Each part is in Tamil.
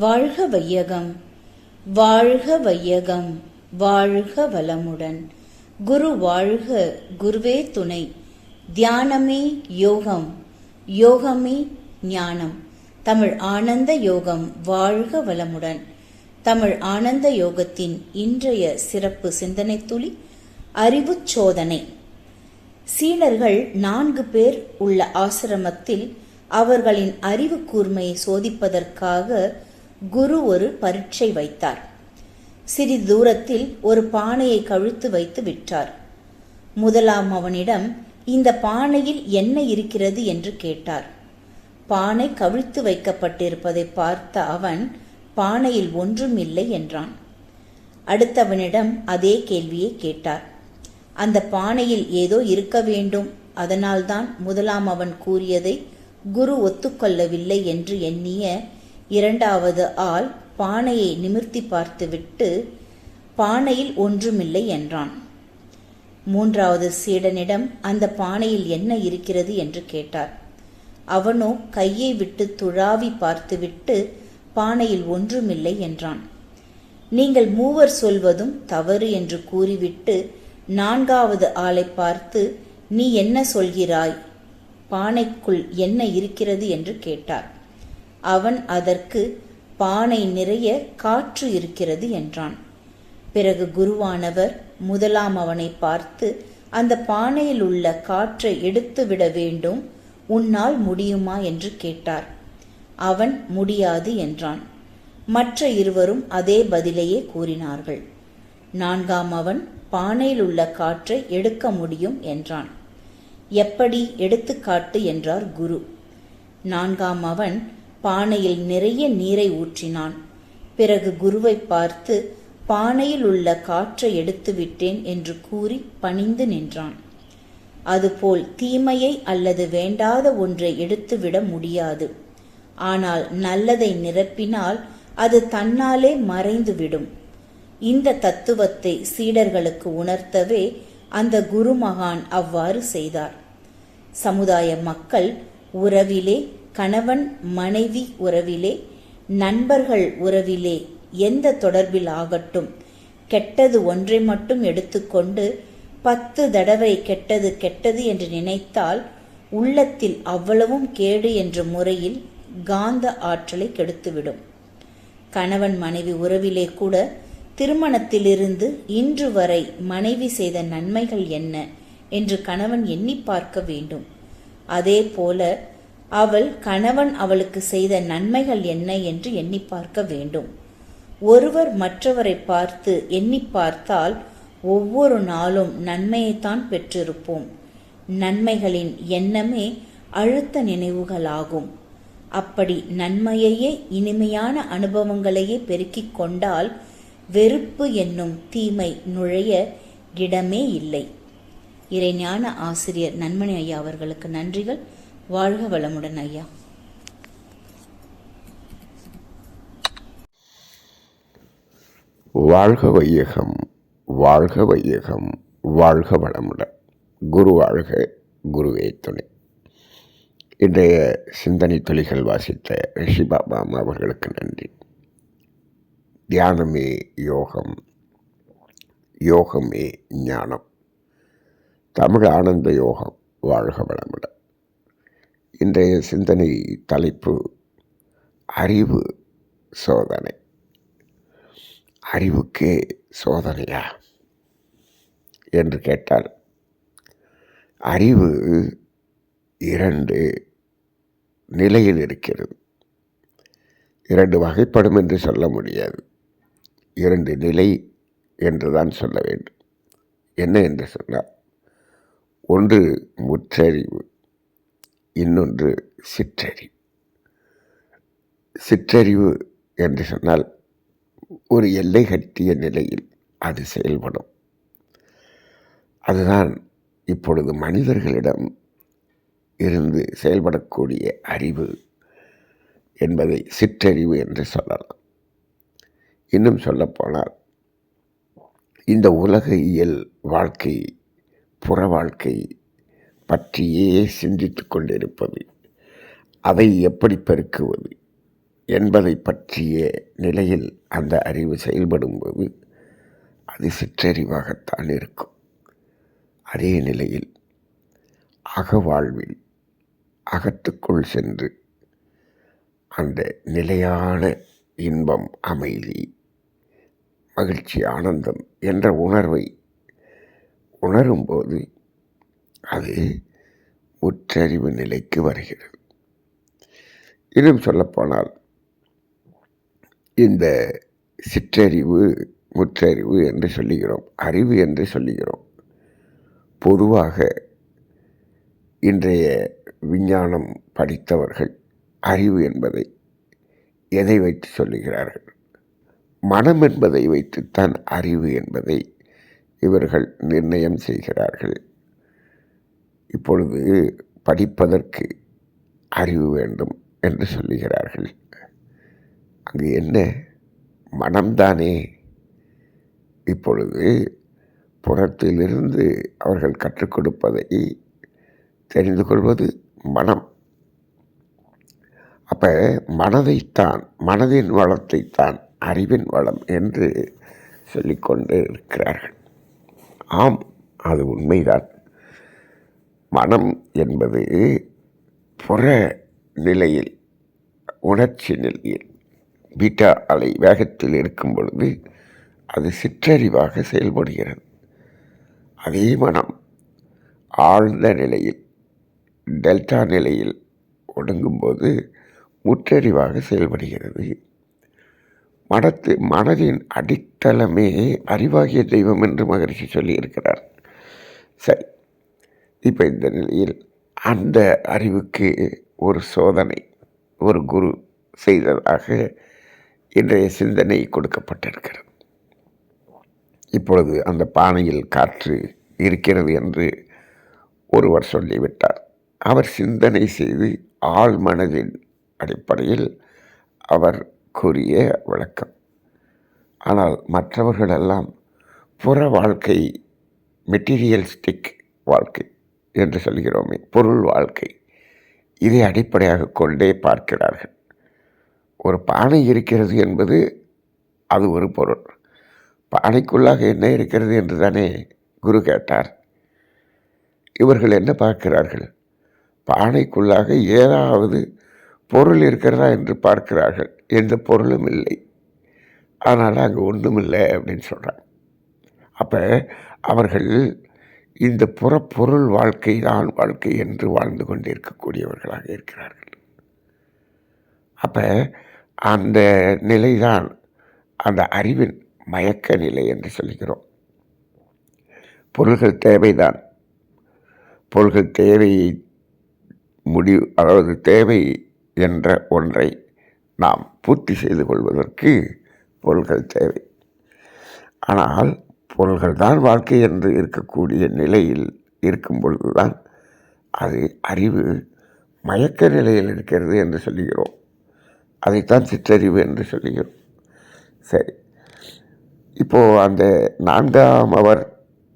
வாழ்க வையகம், வாழ்க வையகம், வாழ்க வளமுடன். குரு வாழ்க, குருவே துணை. தியானமே யோகம், யோகமே ஞானம். தமிழ் ஆனந்த யோகம் வாழ்க வளமுடன். தமிழ் ஆனந்த யோகத்தின் இன்றைய சிறப்பு சிந்தனை துளி அறிவுச் சோதனை. சீடர்கள் 4 பேர் உள்ள ஆசிரமத்தில் அவர்களின் அறிவு கூர்மையை சோதிப்பதற்காக குரு ஒரு பரீட்சை வைத்தார். சிறிது தூரத்தில் ஒரு பானையை கவிழ்த்து வைத்து விட்டார். முதலாம் அவனிடம் இந்த பானையில் என்ன இருக்கிறது என்று கேட்டார். பானை கவிழ்த்து வைக்கப்பட்டிருப்பதை பார்த்த அவன் பானையில் ஒன்றும் இல்லை என்றான். அடுத்தவனிடம் அதே கேள்வியை கேட்டார். அந்த பானையில் ஏதோ இருக்க வேண்டும், அதனால்தான் முதலாம் அவன் கூறியதை குரு ஒத்துக்கொள்ளவில்லை என்று எண்ணிய இரண்டாவது ஆள் பானையை நிமிர்த்தி பார்த்துவிட்டு பானையில் ஒன்றுமில்லை என்றான். மூன்றாவது சீடனிடம் அந்த பானையில் என்ன இருக்கிறது என்று கேட்டார். அவனோ கையை விட்டு துழாவி பார்த்துவிட்டு பானையில் ஒன்றுமில்லை என்றான். நீங்கள் மூவர் சொல்வதும் தவறு என்று கூறிவிட்டு நான்காவது ஆளை பார்த்து நீ என்ன சொல்கிறாய், பானைக்குள் என்ன இருக்கிறது என்று கேட்டார். அவன் அதற்கு பானை நிறைய காற்று இருக்கிறது என்றான். பிறகு குருவானவர் முதலாம் அவனை பார்த்து அந்த பானையில் உள்ள காற்றை எடுத்துவிட வேண்டும், உன்னால் முடியுமா என்று கேட்டார். அவன் முடியாது என்றான். மற்ற இருவரும் அதே பதிலையே கூறினார்கள். நான்காம் அவன் பானையில் உள்ள காற்றை எடுக்க முடியும் என்றான். எப்படி, எடுத்துக்காட்டு என்றார் குரு. நான்காம் அவன் பானையில் நிறைய நீரை ஊற்றினான். பிறகு குருவை பார்த்து பானையில் உள்ள காற்றை எடுத்து விட்டேன் என்று கூறி பணிந்து நின்றான். அதுபோல் தீமையை அல்லது வேண்டாத ஒன்றை எடுத்துவிட முடியாது. ஆனால் நல்லதை நிரப்பினால் அது தன்னாலே மறைந்துவிடும். இந்த தத்துவத்தை சீடர்களுக்கு உணர்த்தவே அந்த குருமகான் அவ்வாறு செய்தார். சமுதாய மக்கள் உறவிலே, கணவன் மனைவி உறவிலே, நண்பர்கள் உறவிலே, எந்த தொடர்பில் ஆகட்டும், கெட்டது ஒன்றை மட்டும் எடுத்துக்கொண்டு 10 தடவை கெட்டது கெட்டது என்று நினைத்தால் உள்ளத்தில் அவ்வளவும் கேடு என்ற முறையில் காந்த ஆற்றலை கெடுத்துவிடும். கணவன் மனைவி உறவிலே கூட திருமணத்திலிருந்து இன்று வரை மனைவி செய்த நன்மைகள் என்ன என்று கணவன் எண்ணி பார்க்க வேண்டும். அதே போல அவள் கணவன் அவளுக்கு செய்த நன்மைகள் என்ன என்று எண்ணி பார்க்க வேண்டும். ஒருவர் மற்றவரை பார்த்து எண்ணி பார்த்தால் ஒவ்வொரு நாளும் நன்மையைத்தான் பெற்றிருப்போம். நன்மைகளின் எண்ணமே அழுத்த நினைவுகளாகும். அப்படி நன்மையையே, இனிமையான அனுபவங்களையே பெருக்கிக் கொண்டால் வெறுப்பு என்னும் தீமை நுழைய இடமே இல்லை. இறைஞான ஆசிரியர் நன்மணி ஐயா அவர்களுக்கு நன்றிகள். வாழ்க வளமுடன் ஐயா. வாழ்க வையகம், வாழ்க வையகம், வாழ்க வளமுடன். குரு வாழ்க, குருவே துணை. இன்றைய சிந்தனை துளிகள் வாசித்த ரிஷி பாபா அவர்களுக்கு நன்றி. தியானமே யோகம், யோகமே ஞானம். தமிழ் ஆனந்த யோகம் வாழ்க வளமுடன். இன்றைய சிந்தனை தலைப்பு அறிவு சோதனை. அறிவுக்கே சோதனையா என்று கேட்டால், அறிவு 2 நிலையில் இருக்கிறது. 2 வகைப்படும் என்று சொல்ல முடியாது, 2 நிலை என்றுதான் சொல்ல வேண்டும். என்ன என்று சொன்னால், ஒன்று முற்றறிவு, இன்னொன்று சிற்றறிவு. சிற்றறிவு என்று சொன்னால் ஒரு எல்லை கட்டிய நிலையில் அது செயல்படும். அதுதான் இப்பொழுது மனிதர்களிடம் இருந்து செயல்படக்கூடிய அறிவு என்பதை சிற்றறிவு என்று சொல்லலாம். இன்னும் சொல்லப்போனால், இந்த உலக இயல் வாழ்க்கை, புற வாழ்க்கை பற்றியே சிந்தித்து கொண்டிருப்பது, அதை எப்படி பெருக்குவது, என்பதை பற்றிய நிலையில் அந்த அறிவு செயல்படும்போது அது சிற்றறிவாகத்தான் இருக்கும். அதே நிலையில் அகவாழ்வில் அகத்துக்குள் சென்று அந்த நிலையான இன்பம், அமைதி, மகிழ்ச்சி, ஆனந்தம் என்ற உணர்வை உணரும்போது அது முற்றறிவு நிலைக்கு வருகிறது. இன்னும் சொல்லப்போனால் இந்த சிற்றறிவு, முற்றறிவு என்று சொல்லுகிறோம், அறிவு என்று சொல்லுகிறோம். பொதுவாக இன்றைய விஞ்ஞானம் படித்தவர்கள் அறிவு என்பதை எதை வைத்து சொல்லுகிறார்கள்? மனம் என்பதை வைத்துத்தான் அறிவு என்பதை இவர்கள் நிர்ணயம் செய்கிறார்கள். இப்பொழுது படிப்பதற்கு அறிவு வேண்டும் என்று சொல்லுகிறார்கள். அங்கு என்ன? மனம்தானே. இப்பொழுது புறத்திலிருந்து அவர்கள் கற்றுக் கொடுப்பதை தெரிந்து கொள்வது மனம். அப்போ மனதைத்தான், மனதின் வளத்தைத்தான் அறிவின் வளம் என்று சொல்லிக்கொண்டு இருக்கிறார்கள். ஆம், அது உண்மைதான். மனம் என்பது புற நிலையில், உணர்ச்சி நிலையில் பீட்டா அலை வேகத்தில் இருக்கும் பொழுது அது சிற்றறிவாக செயல்படுகிறது. அதே மனம் ஆழ்ந்த நிலையில், டெல்டா நிலையில் ஒடுங்கும்போது முற்றறிவாக செயல்படுகிறது. மனதின் அடித்தளமே அறிவாகிய தெய்வம் என்று மகரிஷி சொல்லியிருக்கிறார். சரி, இப்போ இந்த நிலையில் அந்த அறிவுக்கு ஒரு சோதனை ஒரு குரு செய்ததாக இன்றைய சிந்தனை கொடுக்கப்பட்டிருக்கிறது. இப்பொழுது அந்த பானையில் காற்று இருக்கிறது என்று ஒருவர் சொல்லிவிட்டார். அவர் சிந்தனை செய்து ஆழ் மனதின் அடிப்படையில் அவர் கூறிய விளக்கம். ஆனால் மற்றவர்களெல்லாம் புற வாழ்க்கை, மெட்டீரியலிஸ்டிக் வாழ்க்கை என்று சொல்கிறோமே, பொருள் வாழ்க்கை, இதை அடிப்படையாக கொண்டே பார்க்கிறார்கள். ஒரு பானை இருக்கிறது என்பது அது ஒரு பொருள். பானைக்குள்ளாக என்ன இருக்கிறது என்று தானே குரு கேட்டார். இவர்கள் என்ன பார்க்கிறார்கள்? பானைக்குள்ளாக ஏதாவது பொருள் இருக்கிறதா என்று பார்க்கிறார்கள். எந்த பொருளும் இல்லை, அதனால் அங்கே ஒன்றும் இல்லை அப்படின்னு சொல்கிறாங்க. அப்போ அவர்கள் இந்த புறப்பொருள் வாழ்க்கை தான் வாழ்க்கை என்று வாழ்ந்து கொண்டிருக்கக்கூடியவர்களாக இருக்கிறார்கள். அப்போ அந்த நிலைதான் அந்த அறிவின் மயக்க நிலை என்று சொல்கிறோம். பொருள்கள் தேவைதான். பொருள்கள் தேவையை அதாவது தேவை என்ற ஒன்றை நாம் பூர்த்தி செய்து கொள்வதற்கு பொருள்கள் தேவை. ஆனால் பொருள்கள் தான் வாழ்க்கை என்று இருக்கக்கூடிய நிலையில் இருக்கும் பொழுதுதான் அது அறிவு மயக்க நிலையில் இருக்கிறது என்று சொல்லுகிறோம். அதைத்தான் சிற்றறிவு என்று சொல்லுகிறோம். சரி, இப்போது அந்த 4ஆம் அவர்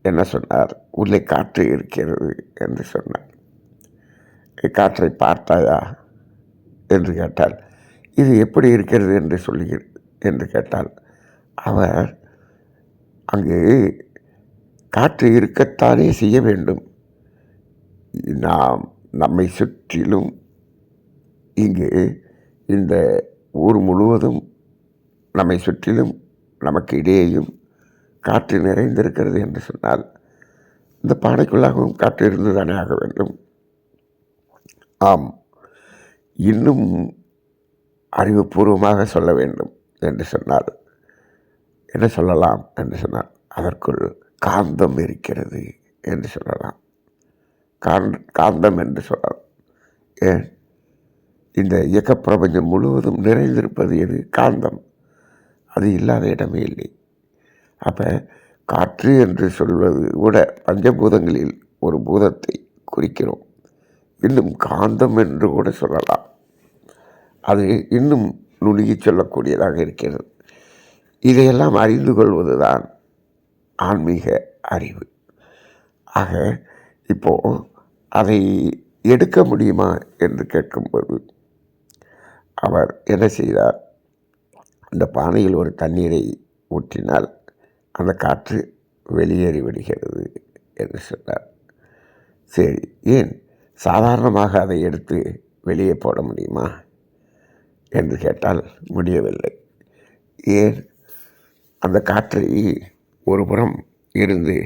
என்ன சொன்னார்? உள்ளே காற்று இருக்கிறது என்று சொன்னார். காற்றை பார்த்தாயா என்று கேட்டால், இது எப்படி இருக்கிறது என்று சொல்லுகிறது என்று கேட்டால், அவர் அங்கு காற்று இருக்கத்தானே செய்ய வேண்டும். நம்மை சுற்றிலும் இங்கு இந்த ஊர் முழுவதும் நம்மை சுற்றிலும் நமக்கு இடையேயும் காற்று நிறைந்திருக்கிறது என்று சொன்னால், இந்த பானைக்குள்ளாகவும் காற்று இருந்து தானே ஆக வேண்டும். ஆம், இன்னும் அறிவுபூர்வமாக சொல்ல வேண்டும் என்று சொன்னால் என்ன சொல்லலாம் என்று சொன்னால், அதற்குள் காந்தம் இருக்கிறது என்று சொல்லலாம். காந்தம் என்று சொல்லலாம். ஏன்? இந்த இயக்க பிரபஞ்சம் முழுவதும் நிறைந்திருப்பது எது? காந்தம். அது இல்லாத இடமே இல்லை. அப்போ காற்று என்று சொல்வது கூட பஞ்சபூதங்களில் ஒரு பூதத்தை குறிக்கிறோம். இன்னும் காந்தம் என்று கூட சொல்லலாம். அது இன்னும் நுணுகி சொல்லக்கூடியதாக இருக்கிறது. இதையெல்லாம் அறிந்து கொள்வது தான் ஆன்மீக அறிவு. ஆக இப்போது அதை எடுக்க முடியுமா என்று கேட்கும்போது, அவர் என்ன செய்தார், அந்த பானையில் ஒரு தண்ணீரை ஊற்றினால் அந்த காற்று வெளியேறி விடுகிறது என்று சொன்னார். சரி, ஏன் சாதாரணமாக அதை எடுத்து வெளியே போட முடியுமா என்று கேட்டால் முடியவில்லை. ஏன், அந்த காற்றை ஒரு புறம் இருந்து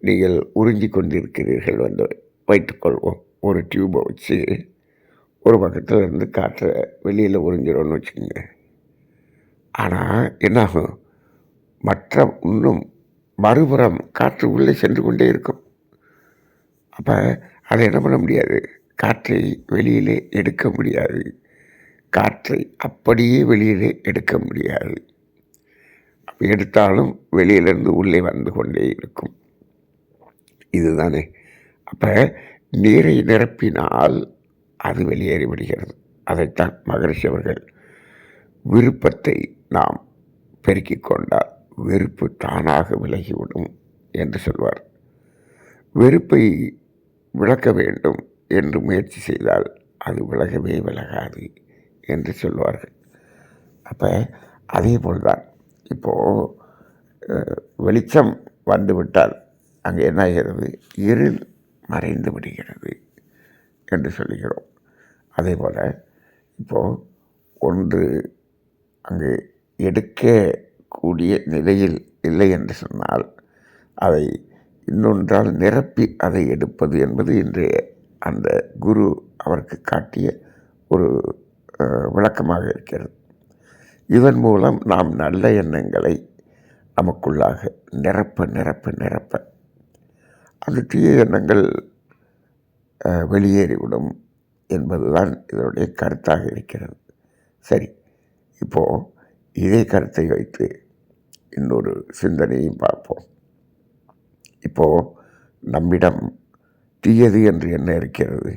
நீங்கள் உறிஞ்சி கொண்டிருக்கிறீர்கள் வந்து வைத்துக்கொள்வோம். ஒரு டியூப்பை வச்சு ஒரு பக்கத்தில் இருந்து காற்றை வெளியில் உறிஞ்சிடணும்னு வச்சுக்கோங்க. ஆனால் என்னாகும், மற்ற இன்னும் மறுபுறம் காற்று உள்ளே சென்று கொண்டே இருக்கும். அப்போ அதை என்ன பண்ண முடியாது, காற்றை வெளியிலே எடுக்க முடியாது. காற்றை அப்படியே வெளியிலே எடுக்க முடியாது. அப்போ எடுத்தாலும் வெளியிலிருந்து உள்ளே வந்து கொண்டே இருக்கும். இதுதானே. அப்போ நீரை நிரப்பினால் அது வெளியேறி விடுகிறது. அதைத்தான் மகரிஷி அவர்கள் விருப்பத்தை நாம் பெருக்கிக் கொண்டால் வெறுப்பு தானாக விலகிவிடும் என்று சொல்வார். வெறுப்பை விளக்க வேண்டும் என்று முயற்சி செய்தால் அது விலகவே விலகாது என்று சொல்வார்கள். அப்போ அதே போல்தான் இப்போது வெளிச்சம் வந்துவிட்டால் அங்கே என்ன ஆகிறது, இருள் மறைந்து விடுகிறது என்று சொல்லுகிறோம். அதே போல் இப்போது ஒன்று அங்கு எடுக்கக்கூடிய நிலையில் இல்லை என்று சொன்னால் அதை இன்னொன்றால் நிரப்பி அதை எடுப்பது என்பது இன்றைய அந்த குரு அவருக்கு காட்டிய ஒரு விளக்கமாக இருக்கிறது. இதன் மூலம் நாம் நல்ல எண்ணங்களை நமக்குள்ளாக நிரப்ப நிரப்ப நிரப்ப அந்த தீய எண்ணங்கள் வெளியேறிவிடும் என்பதுதான் இதனுடைய கருத்தாக இருக்கிறது. சரி, இப்போது இதே கருத்தை வைத்து இன்னொரு சிந்தனையும் பார்ப்போம். இப்போது நம்மிடம் தீயது என்று என்ன இருக்கிறது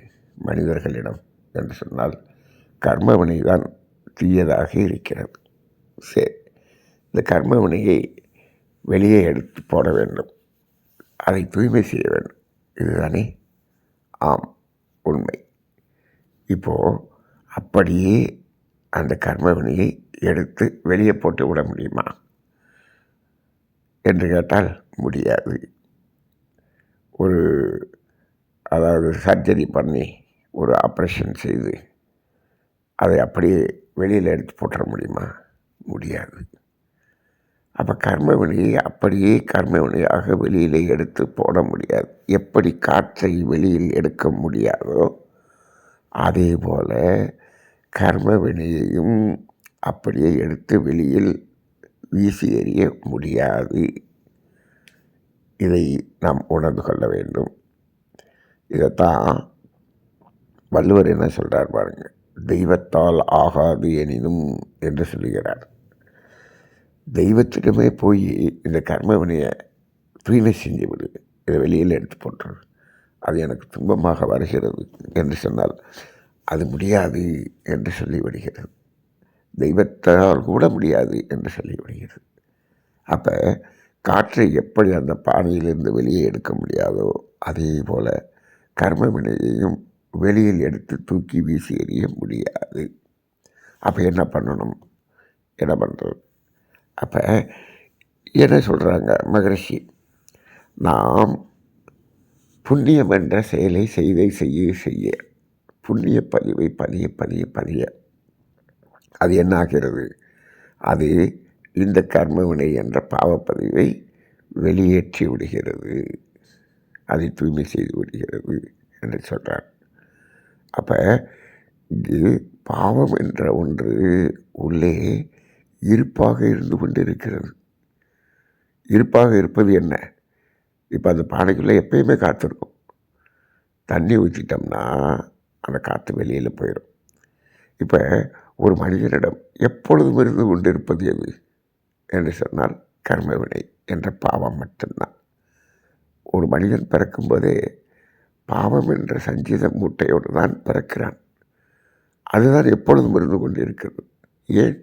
மனிதர்களிடம் என்று சொன்னால் கர்மவினை தான் தீயதாக இருக்கிறது. சரி, இந்த கர்மவினையை வெளியே எடுத்து போட வேண்டும், அதை தூய்மை செய்ய வேண்டும். இதுதானே? ஆம், உண்மை. இப்போது அப்படியே அந்த கர்மவினையை எடுத்து வெளியே போட்டு விட முடியுமா என்று கேட்டால் முடியாது. அதாவது சர்ஜரி பண்ணி ஒரு ஆப்ரேஷன் செய்து அதை அப்படியே வெளியில் எடுத்து போட்டுற முடியுமா? முடியாது. அப்போ கர்மவினையை அப்படியே கர்மவினையாக வெளியில் எடுத்து போட முடியாது. எப்படி காற்றை வெளியில் எடுக்க முடியாதோ அதே போல் கர்மவினையையும் அப்படியே எடுத்து வெளியில் வீசி எறிய முடியாது. இதை நாம் உணர்ந்து கொள்ள வேண்டும். இதைத்தான் வள்ளுவர் என்ன சொல்கிறார் பாருங்கள், தெய்வத்தால் ஆகாது எனினும் என்று சொல்லுகிறார். தெய்வத்திடமே போய் இந்த கர்மவினையை தூய்மை செஞ்சு விடு, இதை வெளியில் எடுத்து போட்டுரு, அது எனக்கு துன்பமாக வருகிறது என்று சொன்னால் அது முடியாது என்று சொல்லிவிடுகிறது. தெய்வத்தால் கூட முடியாது என்று சொல்லிவிடுகிறது. அப்போ காற்றை எப்படி அந்த பானையிலிருந்து வெளியே எடுக்க முடியாதோ அதே போல் கர்மவினையையும் வெளியில் எடுத்து தூக்கி வீசி எறிய முடியாது. அப்போ என்ன பண்ணணும், என்ன பண்ணுறது? அப்போ என்ன சொல்கிறாங்க மகரிஷி, நாம் புண்ணியம் என்ற செயலை செய்ய புண்ணிய பதிவை பதிய அது என்ன ஆகிறது, அது இந்த கர்மவினை என்ற பாவப்பதிவை வெளியேற்றி விடுகிறது, அதை தூய்மை செய்து விடுகிறது என்று சொல்கிறார். அப்போ இது பாவம் என்ற ஒன்று உள்ளே இருப்பாக இருந்து கொண்டு இருக்கிறது. இருப்பாக இருப்பது என்ன? இப்போ அந்த பானைக்குள்ளே எப்பயுமே காத்திருக்கும். தண்ணி ஊற்றிட்டோம்னா அந்த காற்று வெளியில் போயிடும். இப்போ ஒரு மனிதனிடம் எப்பொழுதும் இருந்து கொண்டு இருப்பது எது என்று சொன்னால் கர்மவினை என்ற பாவம் மட்டும்தான். ஒரு மனிதன் பிறக்கும்போதே பாவம் என்ற சஞ்சீத மூட்டையோடு தான் பிறக்கிறான். அதுதான் எப்பொழுதும் இருந்து கொண்டு இருக்கிறது. ஏன்?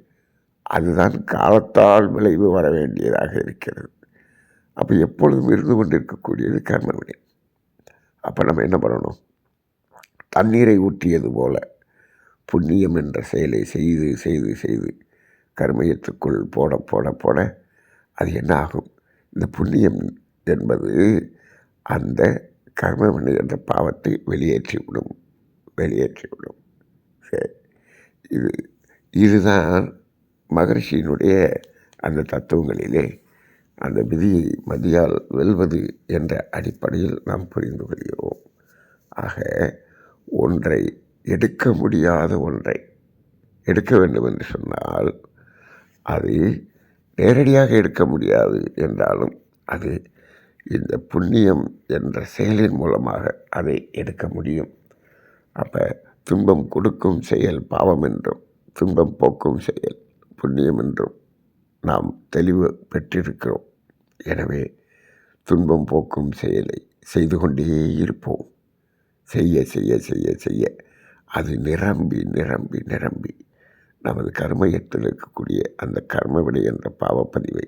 அதுதான் காலத்தால் விளைவு வர வேண்டியதாக இருக்கிறது. அப்போ எப்பொழுதும் இருந்து கொண்டு இருக்கக்கூடியது கர்மவினை. அப்போ நம்ம என்ன பண்ணணும்? தண்ணீரை ஊற்றியது போல புண்ணியம் என்ற செயலை செய்து செய்து செய்து கர்மயத்துக்குள் போட போட போட அது என்ன ஆகும்? இந்த புண்ணியம் என்பது அந்த கர்மவினை என்ற பாவத்தை வெளியேற்றிவிடும். சரி, இதுதான் மகரிஷியினுடைய அந்த தத்துவங்களிலே அந்த விதியை மதியால் வெல்வது என்ற அடிப்படையில் நாம் புரிந்து கொள்கிறோம். ஆக ஒன்றை எடுக்க முடியாத ஒன்றை எடுக்க வேண்டும் என்று சொன்னால் அது நேரடியாக எடுக்க முடியாது என்றாலும் அது இந்த புண்ணியம் என்ற செயலின் மூலமாக அதை எடுக்க முடியும். அப்போ துன்பம் கொடுக்கும் செயல் பாவம் என்றும் துன்பம் போக்கும் செயல் புண்ணியம் என்றும் நாம் தெளிவு பெற்றிருக்கிறோம். எனவே துன்பம் போக்கும் செயலை செய்து கொண்டே இருப்போம். செய்ய செய்ய செய்ய செய்ய அது நிரம்பி நிரம்பி நிரம்பி நமது கர்மயத்தில் இருக்கக்கூடிய அந்த கர்மவினை என்ற பாவப்பதிவை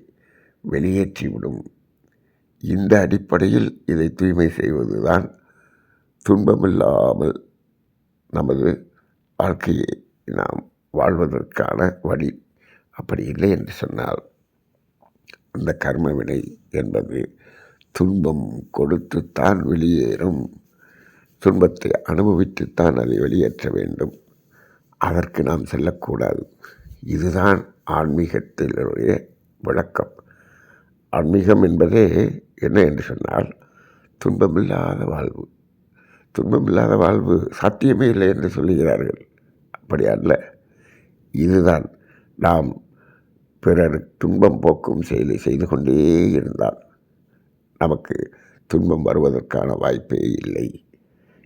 வெளியேற்றிவிடும். இந்த அடிப்படையில் இதை தூய்மை செய்வது தான் துன்பமில்லாமல் நமது வாழ்க்கையை நாம் வாழ்வதற்கான வழி. அப்படி இல்லை என்று சொன்னால் அந்த கர்மவினை என்பது துன்பம் கொடுத்துத்தான் வெளியேறும். துன்பத்தை அனுபவித்துத்தான் அதை வெளியேற்ற வேண்டும். அதற்கு நாம் செல்லக்கூடாது. இதுதான் ஆன்மீகத்தினுடைய விளக்கம். ஆன்மீகம் என்பதே என்ன என்று சொன்னால் துன்பமில்லாத வாழ்வு. துன்பமில்லாத வாழ்வு சாத்தியமே இல்லை என்று சொல்லுகிறார்கள். அப்படி அல்ல. இதுதான் நாம் பிறர் துன்பம் போக்கும் செயலை செய்து கொண்டே இருந்தால் நமக்கு துன்பம் வருவதற்கான வாய்ப்பே இல்லை.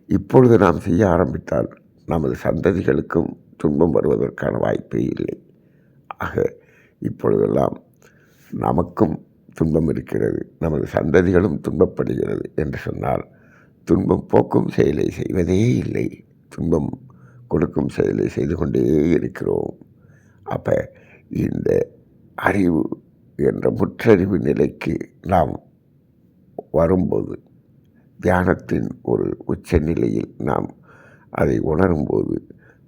இப்பொழுது நாம் செய்ய ஆரம்பித்தால் நமது சந்ததிகளுக்கும் துன்பம் வருவதற்கான வாய்ப்பே இல்லை. ஆக இப்பொழுதெல்லாம் நமக்கும் துன்பம் இருக்கிறது, நமது சந்ததிகளும் துன்பப்படுகிறது என்று சொன்னால் துன்பம் போக்கும் செயலை செய்வதே இல்லை, துன்பம் கொடுக்கும் செயலை செய்து கொண்டே இருக்கிறோம். அப்போ இந்த அறிவு என்ற முற்றறிவு நிலைக்கு நாம் வரும்போது, தியானத்தின் ஒரு உச்ச நிலையில் நாம் அதை உணரும்போது,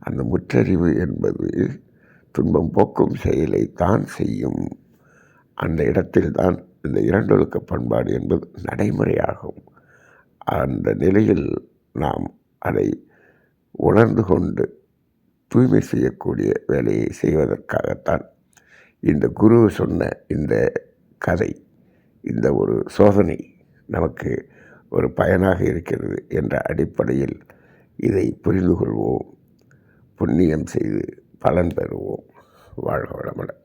அந்த முற்றறிவு என்பது துன்பம் போக்கும் செயலை தான் செய்யும். அந்த இடத்தில்தான் இந்த இரண்டொழுக்க பண்பாடு என்பது நடைமுறையாகும். அந்த நிலையில் நாம் அதை உணர்ந்து கொண்டு தூய்மை செய்யக்கூடிய வேலையை செய்வதற்காகத்தான் இந்த குரு சொன்ன இந்த கதை, இந்த ஒரு சோதனை நமக்கு ஒரு பயனாக இருக்கிறது என்ற அடிப்படையில் இதை புரிந்து கொள்வோம். புண்ணியம் செய்து பலன் பெறுவோம். வாழ்க வளமுடன்.